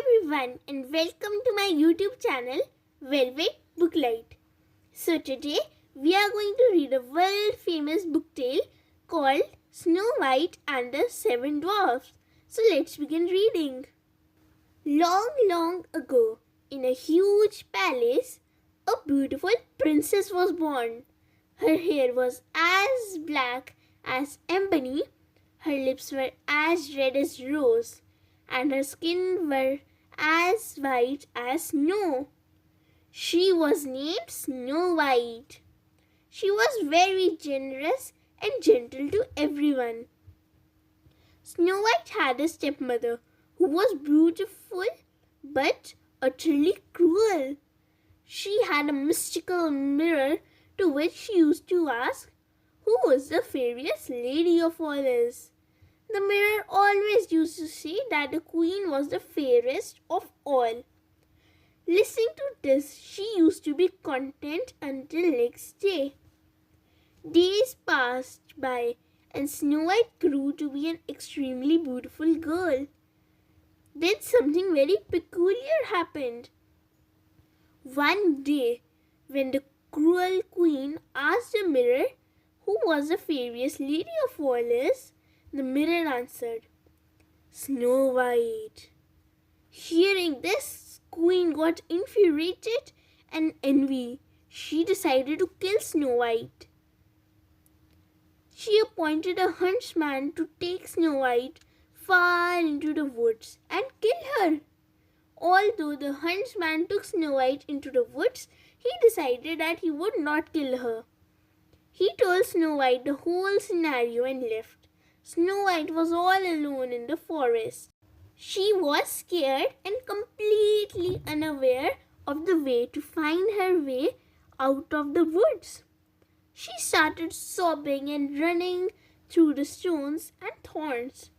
everyone and welcome to my YouTube channel Velvet Booklight. So today we are going to read a world famous book tale called Snow White and the Seven Dwarfs. So let's begin reading. Long ago, in a huge palace, a beautiful princess was born. Her hair was as black as ebony, her lips were as red as rose, and her skin were as white as snow. She was named Snow White. She was very generous and gentle to everyone. Snow White had a stepmother who was beautiful but utterly cruel. She had a mystical mirror to which she used to ask, "Who is the fairest lady of all this?" The mirror always used to say that the queen was the fairest of all. Listening to this, she used to be content until next day. Days passed by and Snow White grew to be an extremely beautiful girl. Then something very peculiar happened. One day, when the cruel queen asked the mirror who was the fairest lady of all this, the mirror answered, "Snow White." Hearing this, Queen got infuriated and envy. She decided to kill Snow White. She appointed a huntsman to take Snow White far into the woods and kill her. Although the huntsman took Snow White into the woods, he decided that he would not kill her. He told Snow White the whole scenario and left. Snow White was all alone in the forest. She was scared and completely unaware of the way to find her way out of the woods. She started sobbing and running through the stones and thorns.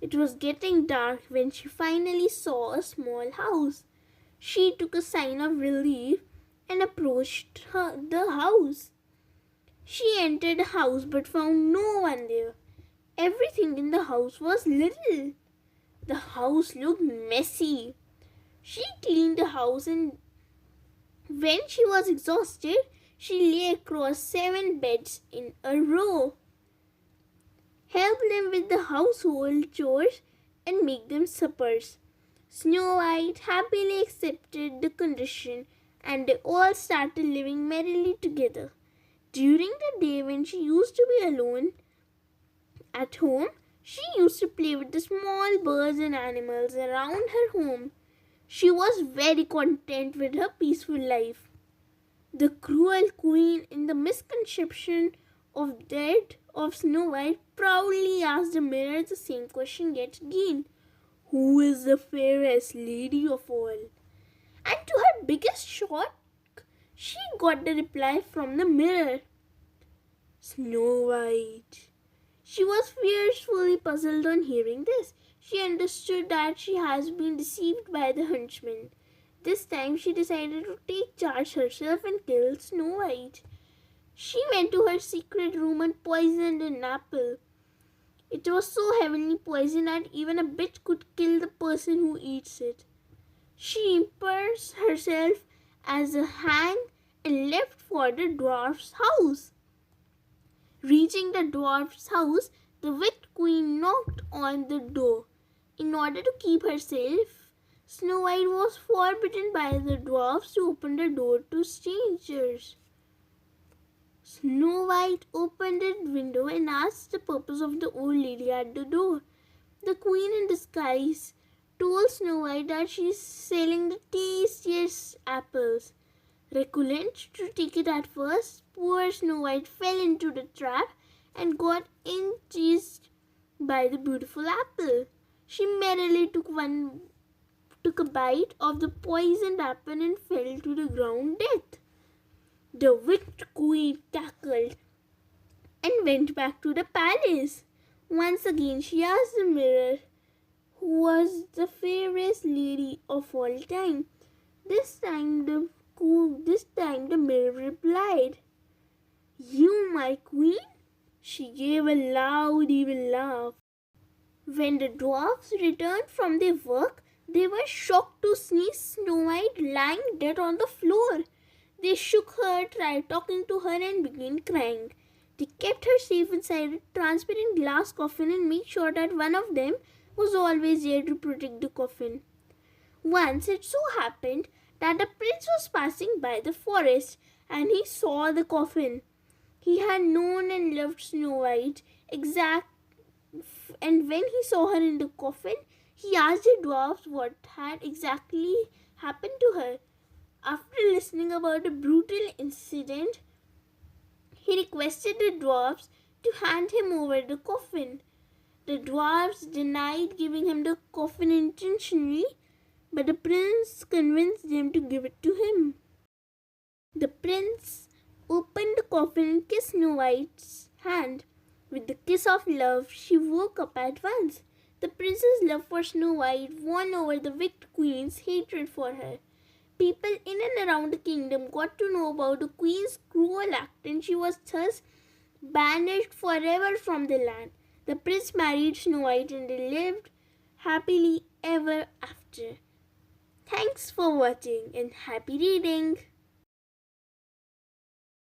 It was getting dark when she finally saw a small house. She took a sign of relief and approached the house. She entered the house but found no one there. Everything in the house was little. The house looked messy. She cleaned the house and when she was exhausted, she lay across 7 beds in a row, helped them with the household chores and make them suppers. Snow White happily accepted the condition and they all started living merrily together. During the day when she used to be alone at home, she used to play with the small birds and animals around her home. She was very content with her peaceful life. The cruel queen, in the misconception of death of Snow White, proudly asked the mirror the same question yet again. "Who is the fairest lady of all?" And to her biggest shock, she got the reply from the mirror, "Snow White." She was fiercely puzzled on hearing this. She understood that she has been deceived by the huntsman. This time she decided to take charge herself and kill Snow White. She went to her secret room and poisoned an apple. It was so heavily poisoned that even a bit could kill the person who eats it. She immersed herself as a hang and left for the dwarf's house. Reaching the dwarf's house, the wicked queen knocked on the door. In order to keep her safe, Snow White was forbidden by the dwarfs to open the door to strangers. Snow White opened the window and asked the purpose of the old lady at the door. The queen in disguise told Snow White that she is selling the tastiest apples. Reluctant to take it at first, poor Snow White fell into the trap and got enticed by the beautiful apple. She merrily took a bite of the poisoned apple and fell to the ground dead. The wicked queen cackled and went back to the palace. Once again she asked the mirror who was the fairest lady of all time. This time the mirror replied, "You, my queen?" She gave a loud, evil laugh. When the dwarfs returned from their work, They were shocked to see Snow White lying dead on the floor. They shook her, tried talking to her, and began crying. They kept her safe inside a transparent glass coffin and made sure that one of them was always there to protect the coffin. Once it so happened that the prince was passing by the forest and he saw the coffin. He had known and loved Snow White and when he saw her in the coffin, he asked the dwarfs what had exactly happened to her. After listening about the brutal incident, he requested the dwarfs to hand him over the coffin. The dwarfs denied giving him the coffin intentionally, but the prince convinced them to give it to him. The prince opened the coffin and kissed Snow White's hand. With the kiss of love, she woke up at once. The prince's love for Snow White won over the wicked queen's hatred for her. People in and around the kingdom got to know about the queen's cruel act, and she was thus banished forever from the land. The prince married Snow White and they lived happily ever after. Thanks for watching and happy reading.